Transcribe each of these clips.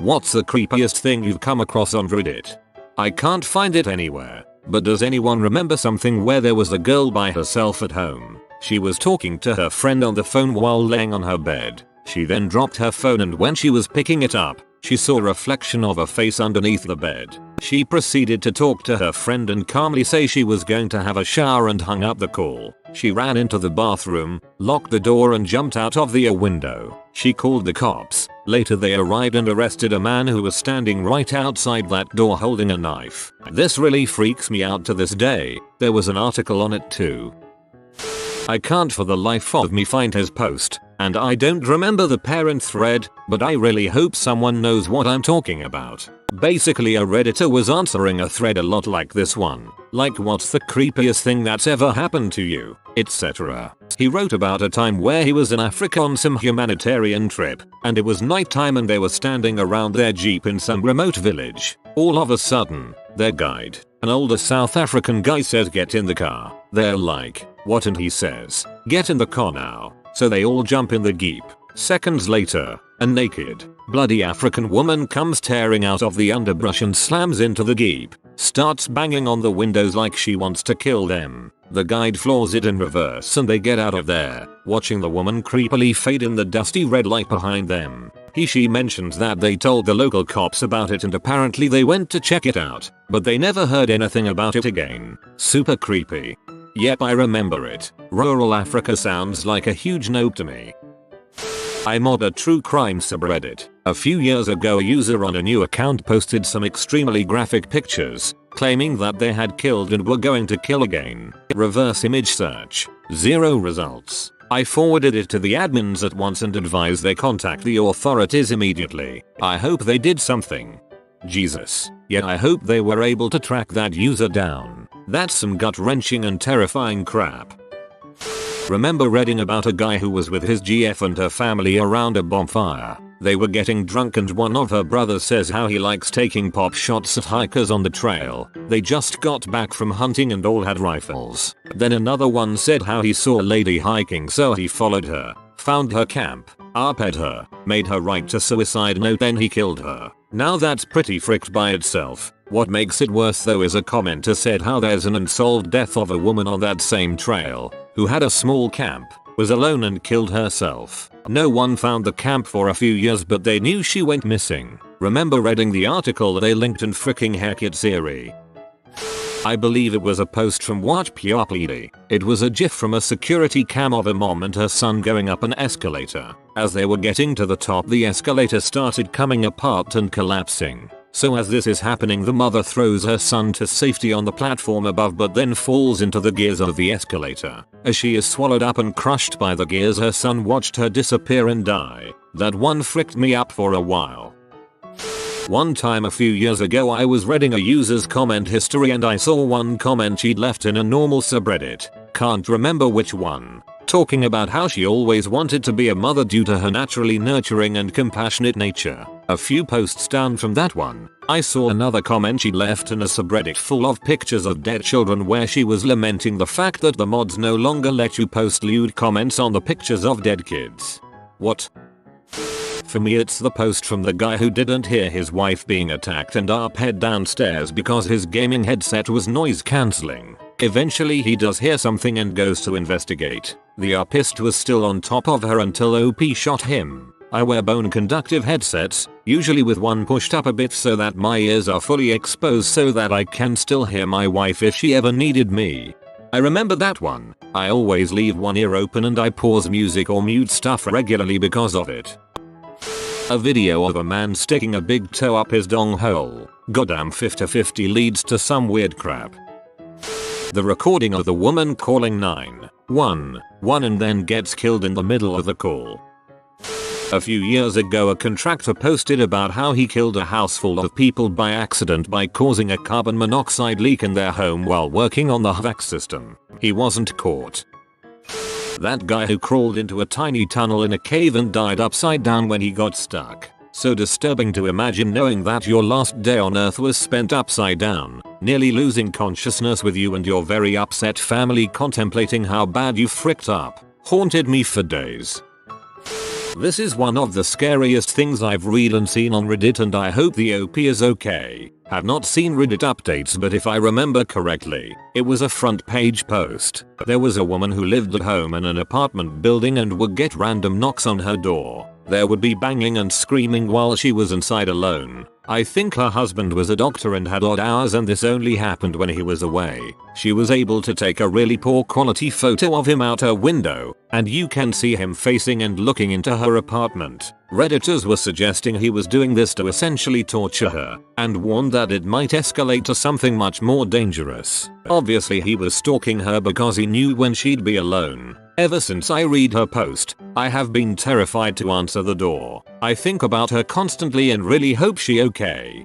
What's the creepiest thing you've come across on Reddit? I can't find it anywhere, but does anyone remember something where there was a girl by herself at home? She was talking to her friend on the phone while laying on her bed. She then dropped her phone, and when she was picking it up, she saw a reflection of a face underneath the bed. She proceeded to talk to her friend and calmly say she was going to have a shower and hung up the call. She ran into the bathroom, locked the door and jumped out of the window. She called the cops. Later they arrived and arrested a man who was standing right outside that door holding a knife. This really freaks me out to this day. There was an article on it too. I can't for the life of me find his post, and I don't remember the parent thread, but I really hope someone knows what I'm talking about. Basically a redditor was answering a thread a lot like this one. Like, what's the creepiest thing that's ever happened to you, etc. He wrote about a time where he was in Africa on some humanitarian trip, and it was nighttime and they were standing around their jeep in some remote village. All of a sudden, their guide, an older South African guy, says get in the car. They're like, what? And he says, get in the car now. So they all jump in the jeep. Seconds later, a naked, bloody African woman comes tearing out of the underbrush and slams into the jeep, starts banging on the windows like she wants to kill them. The guide floors it in reverse and they get out of there, watching the woman creepily fade in the dusty red light behind them. She mentions that they told the local cops about it and apparently they went to check it out, but they never heard anything about it again. Super creepy. Yep, I remember it. Rural Africa sounds like a huge nope to me. I mod a true crime subreddit. A few years ago a user on a new account posted some extremely graphic pictures, claiming that they had killed and were going to kill again. Reverse image search. 0 results. I forwarded it to the admins at once and advised they contact the authorities immediately. I hope they did something. Jesus. Yet I hope they were able to track that user down. That's some gut-wrenching and terrifying crap. Remember reading about a guy who was with his GF and her family around a bonfire. They were getting drunk and one of her brothers says how he likes taking pop shots at hikers on the trail. They just got back from hunting and all had rifles. Then another one said how he saw a lady hiking, so he followed her, found her camp, RP'd her, made her write a suicide note, then he killed her. Now that's pretty fricked by itself. What makes it worse though is a commenter said how there's an unsolved death of a woman on that same trail, who had a small camp, was alone and killed herself. No one found the camp for a few years but they knew she went missing. Remember reading the article they linked and fricking heck it's eerie. I believe it was a post from WatchPD. It was a gif from a security cam of a mom and her son going up an escalator. As they were getting to the top, the escalator started coming apart and collapsing. So as this is happening, the mother throws her son to safety on the platform above but then falls into the gears of the escalator. As she is swallowed up and crushed by the gears, her son watched her disappear and die. That one fricked me up for a while. One time a few years ago I was reading a user's comment history and I saw one comment she'd left in a normal subreddit, can't remember which one, talking about how she always wanted to be a mother due to her naturally nurturing and compassionate nature. A few posts down from that one, I saw another comment she left in a subreddit full of pictures of dead children where she was lamenting the fact that the mods no longer let you post lewd comments on the pictures of dead kids. What? For me it's the post from the guy who didn't hear his wife being attacked and RP'd downstairs because his gaming headset was noise cancelling. Eventually he does hear something and goes to investigate. The RPist was still on top of her until OP shot him. I wear bone conductive headsets, usually with one pushed up a bit so that my ears are fully exposed so that I can still hear my wife if she ever needed me. I remember that one. I always leave one ear open and I pause music or mute stuff regularly because of it. A video of a man sticking a big toe up his dong hole. Goddamn 50-50 leads to some weird crap. The recording of the woman calling 911 and then gets killed in the middle of the call. A few years ago a contractor posted about how he killed a house full of people by accident by causing a carbon monoxide leak in their home while working on the HVAC system. He wasn't caught. That guy who crawled into a tiny tunnel in a cave and died upside down when he got stuck. So disturbing to imagine knowing that your last day on earth was spent upside down, nearly losing consciousness with you and your very upset family contemplating how bad you fricked up. Haunted me for days. This is one of the scariest things I've read and seen on Reddit, and I hope the OP is okay. Have not seen Reddit updates, but if I remember correctly, it was a front page post. There was a woman who lived at home in an apartment building and would get random knocks on her door. There would be banging and screaming while she was inside alone. I think her husband was a doctor and had odd hours, and this only happened when he was away. She was able to take a really poor quality photo of him out her window, and you can see him facing and looking into her apartment. Redditors were suggesting he was doing this to essentially torture her, and warned that it might escalate to something much more dangerous. Obviously he was stalking her because he knew when she'd be alone. Ever since I read her post, I have been terrified to answer the door. I think about her constantly and really hope she's okay.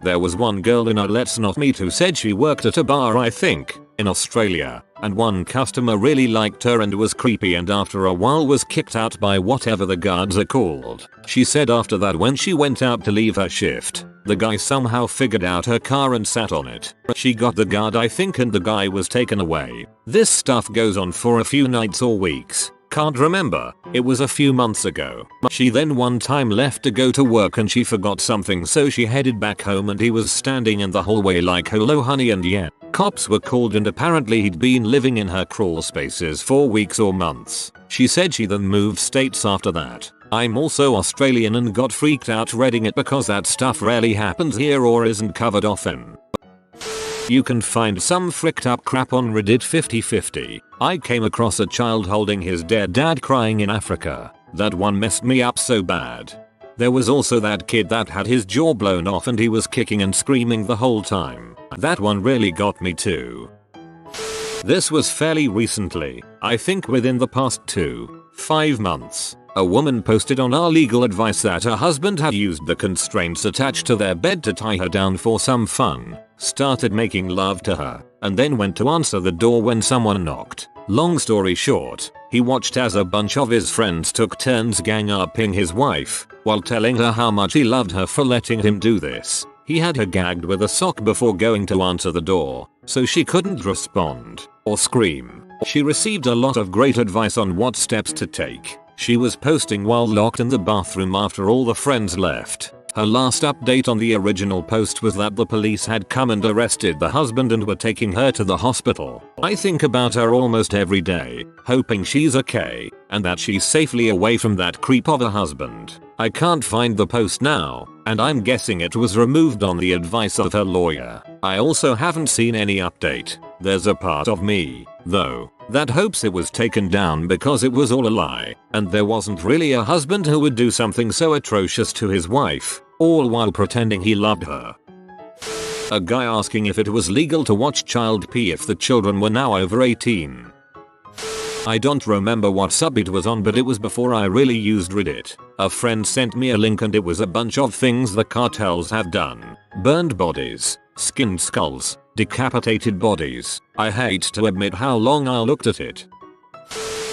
There was one girl in our Let's Not Meet who said she worked at a bar, I think, in Australia, and one customer really liked her and was creepy, and after a while was kicked out by whatever the guards are called. She said after that when she went out to leave her shift, the guy somehow figured out her car and sat on it. She got the guard, I think, and the guy was taken away. This stuff goes on for a few nights or weeks. Can't remember, it was a few months ago. She then one time left to go to work and she forgot something, so she headed back home and he was standing in the hallway like, hello honey, and yeah. Cops were called and apparently he'd been living in her crawl spaces for weeks or months. She said she then moved states after that. I'm also Australian and got freaked out reading it because that stuff rarely happens here or isn't covered often. You can find some fricked up crap on Reddit. 50/50. I came across a child holding his dead dad crying in Africa. That one messed me up so bad. There was also that kid that had his jaw blown off and he was kicking and screaming the whole time. That one really got me too. This was fairly recently, I think within the past 5 months. A woman posted on our legal advice that her husband had used the constraints attached to their bed to tie her down for some fun, started making love to her, and then went to answer the door when someone knocked. Long story short, he watched as a bunch of his friends took turns gang-upping his wife, while telling her how much he loved her for letting him do this. He had her gagged with a sock before going to answer the door, so she couldn't respond or scream. She received a lot of great advice on what steps to take. She was posting while locked in the bathroom after all the friends left. Her last update on the original post was that the police had come and arrested the husband and were taking her to the hospital. I think about her almost every day, hoping she's okay, and that she's safely away from that creep of a husband. I can't find the post now, and I'm guessing it was removed on the advice of her lawyer. I also haven't seen any update. There's a part of me, though, that hopes it was taken down because it was all a lie, and there wasn't really a husband who would do something so atrocious to his wife, all while pretending he loved her. A guy asking if it was legal to watch child pee if the children were now over 18. I don't remember what sub it was on, but it was before I really used Reddit. A friend sent me a link and it was a bunch of things the cartels have done. Burned bodies, skinned skulls, decapitated bodies. I hate to admit how long I looked at it.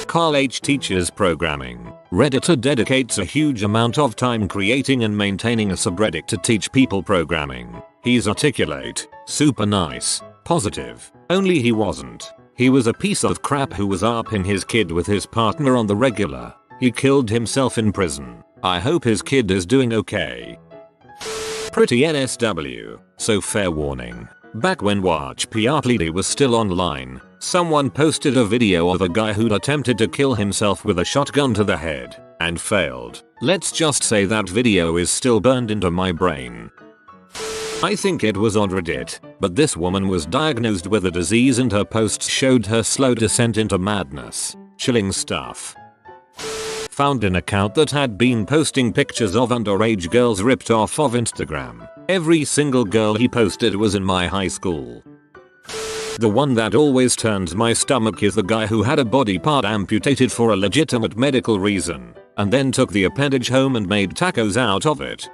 Carl H teaches programming. Redditor dedicates a huge amount of time creating and maintaining a subreddit to teach people programming. He's articulate, super nice, positive. Only he wasn't. He was a piece of crap who was upping his kid with his partner on the regular. He killed himself in prison. I hope his kid is doing okay. Pretty NSW. So fair warning. Back when Watch PRPD was still online, someone posted a video of a guy who'd attempted to kill himself with a shotgun to the head, and failed. Let's just say that video is still burned into my brain. I think it was on Reddit, but this woman was diagnosed with a disease and her posts showed her slow descent into madness. Chilling stuff. Found an account that had been posting pictures of underage girls ripped off of Instagram. Every single girl he posted was in my high school. The one that always turns my stomach is the guy who had a body part amputated for a legitimate medical reason, and then took the appendage home and made tacos out of it.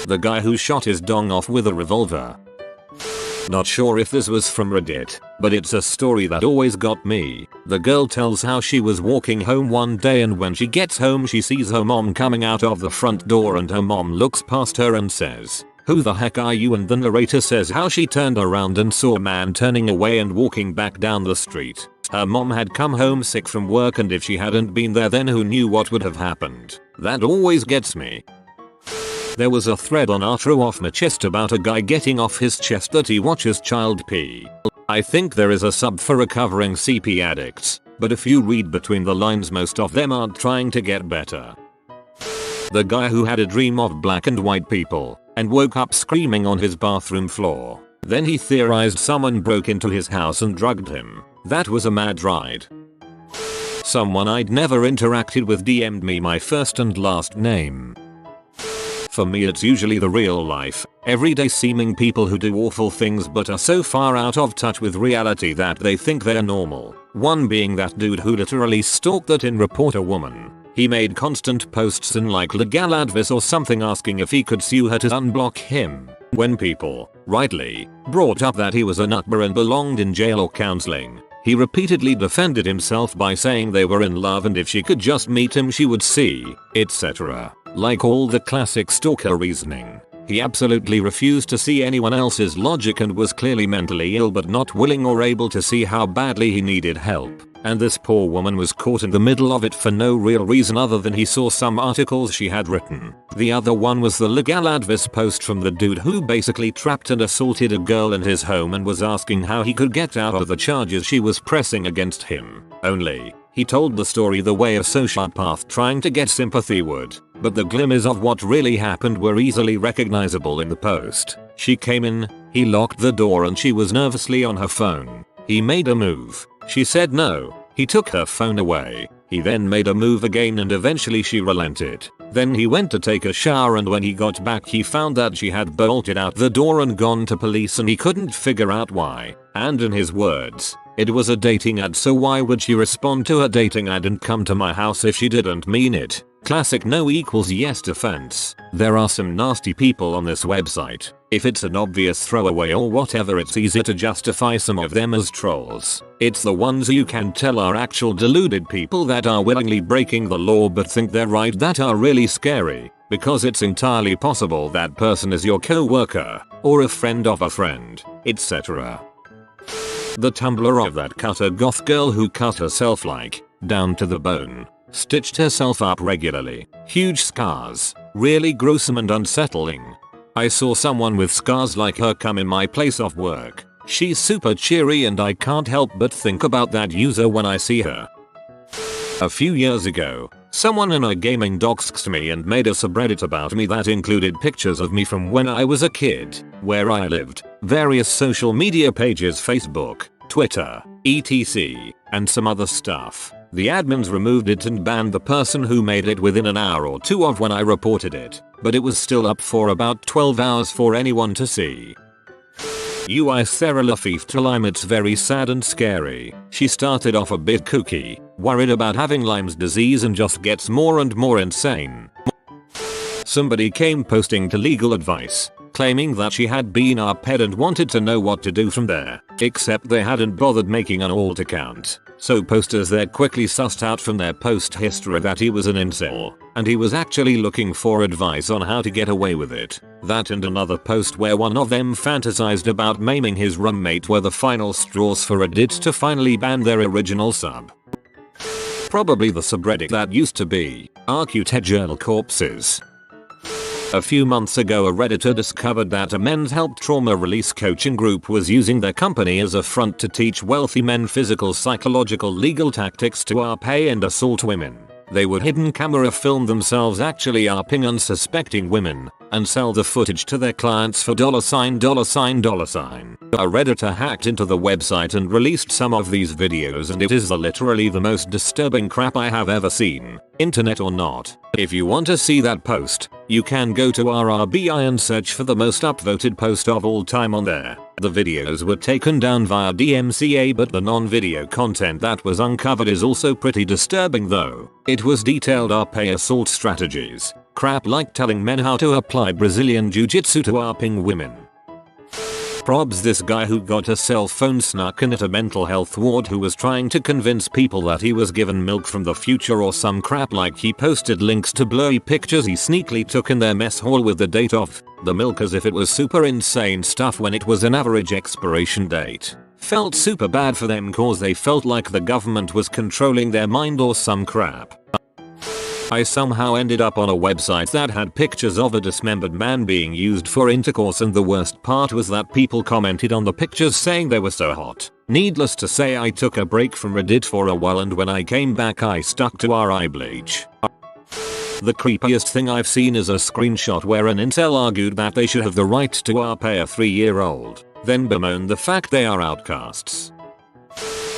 The guy who shot his dong off with a revolver. Not sure if this was from Reddit, but it's a story that always got me. The girl tells how she was walking home one day and when she gets home she sees her mom coming out of the front door and her mom looks past her and says, "Who the heck are you?" And the narrator says how she turned around and saw a man turning away and walking back down the street. Her mom had come home sick from work, and if she hadn't been there, then who knew what would have happened. That always gets me. There was a thread on r throw off my chest about a guy getting off his chest that he watches child pee. I think there is a sub for recovering CP addicts, but if you read between the lines, most of them aren't trying to get better. The guy who had a dream of black and white people and woke up screaming on his bathroom floor. Then he theorized someone broke into his house and drugged him. That was a mad ride. Someone I'd never interacted with DM'd me my first and last name. For me, it's usually the real life, everyday seeming people who do awful things but are so far out of touch with reality that they think they're normal. One being that dude who literally stalked that in report a woman. He made constant posts in like legal advice or something asking if he could sue her to unblock him. When people, rightly, brought up that he was a nutbag and belonged in jail or counseling, he repeatedly defended himself by saying they were in love and if she could just meet him she would see, etc. Like all the classic stalker reasoning. He absolutely refused to see anyone else's logic and was clearly mentally ill but not willing or able to see how badly he needed help. And this poor woman was caught in the middle of it for no real reason other than he saw some articles she had written. The other one was the legal advice post from the dude who basically trapped and assaulted a girl in his home and was asking how he could get out of the charges she was pressing against him. Only, he told the story the way a sociopath trying to get sympathy would, but the glimmers of what really happened were easily recognizable in the post. She came in, he locked the door and she was nervously on her phone. He made a move. She said no. He took her phone away. He then made a move again and eventually she relented. Then he went to take a shower and when he got back he found that she had bolted out the door and gone to police and he couldn't figure out why. And in his words, "It was a dating ad, so why would she respond to a dating ad and come to my house if she didn't mean it?" Classic no equals yes defense. There are some nasty people on this website. If it's an obvious throwaway or whatever, it's easy to justify some of them as trolls. It's the ones you can tell are actual deluded people that are willingly breaking the law but think they're right that are really scary, because it's entirely possible that person is your co-worker, or a friend of a friend, etc. The Tumblr of that cutter goth girl who cut herself like, down to the bone. Stitched herself up regularly. Huge scars. Really gruesome and unsettling. I saw someone with scars like her come in my place of work. She's super cheery and I can't help but think about that user when I see her. A few years ago, someone in a gaming doxxed me and made a subreddit about me that included pictures of me from when I was a kid, where I lived, various social media pages, Facebook, Twitter, etc., and some other stuff. The admins removed it and banned the person who made it within an hour or two of when I reported it, but it was still up for about 12 hours for anyone to see. UI Sarah Fiftyfifty. It's very sad and scary. She started off a bit kooky, worried about having Lyme's disease and just gets more and more insane. Somebody came posting to legal advice, claiming that she had been our pet and wanted to know what to do from there, except they hadn't bothered making an alt account. So posters there quickly sussed out from their post history that he was an incel, and he was actually looking for advice on how to get away with it. That and another post where one of them fantasized about maiming his roommate were the final straws for Reddit to finally ban their original sub. Probably the subreddit that used to be Architectural Corpses. A few months ago a redditor discovered that a men's health trauma release coaching group was using their company as a front to teach wealthy men physical, psychological, legal tactics to ARP and assault women. They would hidden camera film themselves actually ARPing unsuspecting women and sell the footage to their clients for $sign. A redditor hacked into the website and released some of these videos and it is literally the most disturbing crap I have ever seen, internet or not. If you want to see that post, you can go to RRBI and search for the most upvoted post of all time on there. The videos were taken down via DMCA, but the non-video content that was uncovered is also pretty disturbing though. It was detailed ARP assault strategies. Crap like telling men how to apply Brazilian Jiu-Jitsu to ARPing women. Probs this guy who got a cell phone snuck in at a mental health ward who was trying to convince people that he was given milk from the future or some crap, like he posted links to blurry pictures he sneakily took in their mess hall with the date of the milk as if it was super insane stuff when it was an average expiration date. Felt super bad for them cause they felt like the government was controlling their mind or some crap. I somehow ended up on a website that had pictures of a dismembered man being used for intercourse, and the worst part was that people commented on the pictures saying they were so hot. Needless to say, I took a break from Reddit for a while, and when I came back I stuck to RI bleach. The creepiest thing I've seen is a screenshot where an incel argued that they should have the right to pay a 3-year-old, then bemoaned the fact they are outcasts.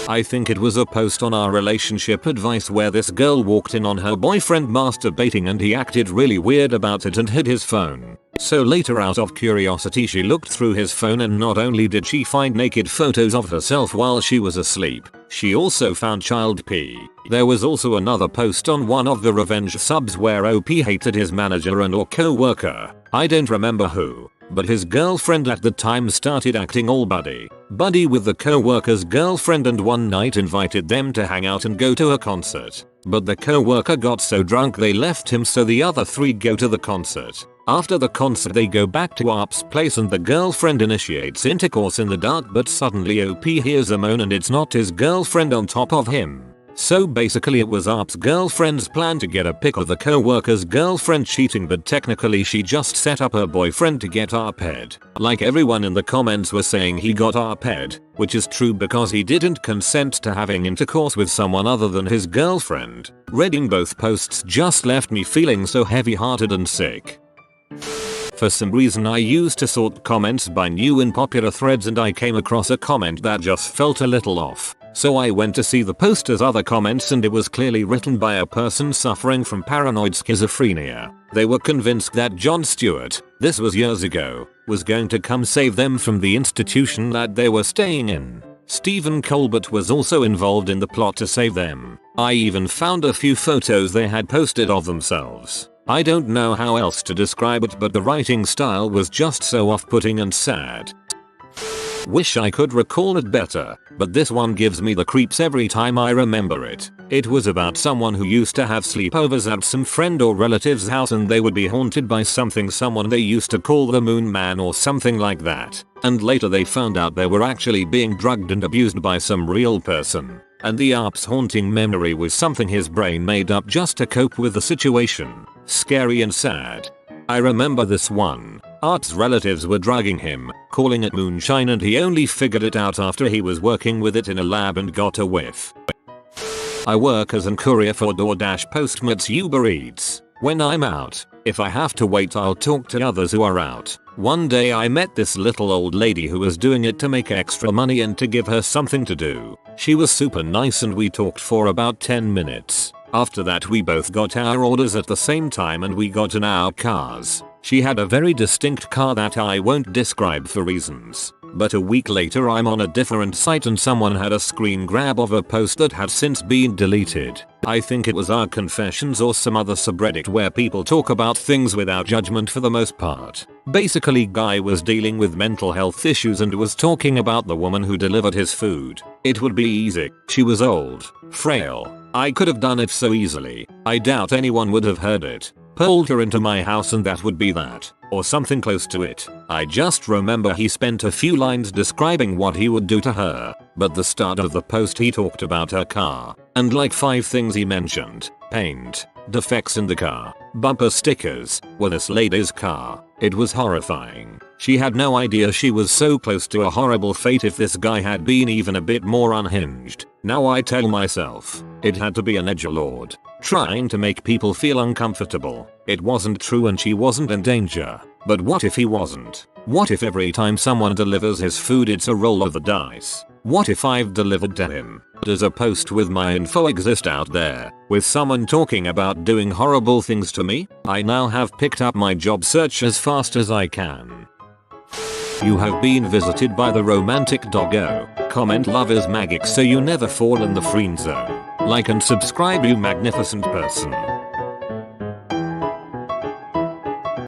I think it was a post on our relationship advice where this girl walked in on her boyfriend masturbating and he acted really weird about it and hid his phone. So later, out of curiosity, she looked through his phone, and not only did she find naked photos of herself while she was asleep, she also found child pee. There was also another post on one of the revenge subs where OP hated his manager and or co-worker. I don't remember who, but his girlfriend at the time started acting all buddy with the co-worker's girlfriend, and one night invited them to hang out and go to a concert. But the co-worker got so drunk they left him, so the other 3 go to the concert. After the concert they go back to ARP's place and the girlfriend initiates intercourse in the dark, but suddenly OP hears a moan and it's not his girlfriend on top of him. So basically it was ARP's girlfriend's plan to get a pic of the co-worker's girlfriend cheating, but technically she just set up her boyfriend to get ARP head. Like everyone in the comments was saying he got ARP head, which is true because he didn't consent to having intercourse with someone other than his girlfriend. Reading both posts just left me feeling so heavy-hearted and sick. For some reason I used to sort comments by new in popular threads, and I came across a comment that just felt a little off. So I went to see the poster's other comments, and it was clearly written by a person suffering from paranoid schizophrenia. They were convinced that Jon Stewart, this was years ago, was going to come save them from the institution that they were staying in. Stephen Colbert was also involved in the plot to save them. I even found a few photos they had posted of themselves. I don't know how else to describe it, but the writing style was just so off-putting and sad. Wish I could recall it better, but this one gives me the creeps every time I remember it. It was about someone who used to have sleepovers at some friend or relative's house, and they would be haunted by someone they used to call the Moon Man or something like that. And later they found out they were actually being drugged and abused by some real person. And the ARP's haunting memory was something his brain made up just to cope with the situation. Scary and sad. I remember this one. Art's relatives were drugging him, calling it moonshine, and he only figured it out after he was working with it in a lab and got a whiff. I work as an courier for DoorDash, Postmates, Uber Eats. When I'm out, if I have to wait, I'll talk to others who are out. One day I met this little old lady who was doing it to make extra money and to give her something to do. She was super nice and we talked for about 10 minutes. After that we both got our orders at the same time and we got in our cars. She had a very distinct car that I won't describe for reasons. But a week later I'm on a different site and someone had a screen grab of a post that had since been deleted. I think it was our confessions or some other subreddit where people talk about things without judgment for the most part. Basically, guy was dealing with mental health issues and was talking about the woman who delivered his food. It would be easy. She was old, frail. I could have done it so easily. I doubt anyone would have heard it. Pulled her into my house and that would be that. Or something close to it. I just remember he spent a few lines describing what he would do to her. But the start of the post he talked about her car. And like 5 things he mentioned. Paint, defects in the car, bumper stickers, were this lady's car. It was horrifying. She had no idea she was so close to a horrible fate if this guy had been even a bit more unhinged. Now I tell myself, it had to be an edgelord. Trying to make people feel uncomfortable. It wasn't true and she wasn't in danger. But what if he wasn't? What if every time someone delivers his food it's a roll of the dice? What if I've delivered to him? Does a post with my info exist out there, with someone talking about doing horrible things to me? I now have picked up my job search as fast as I can. You have been visited by the romantic doggo. Comment love is magic so you never fall in the friend zone. Like and subscribe, you magnificent person.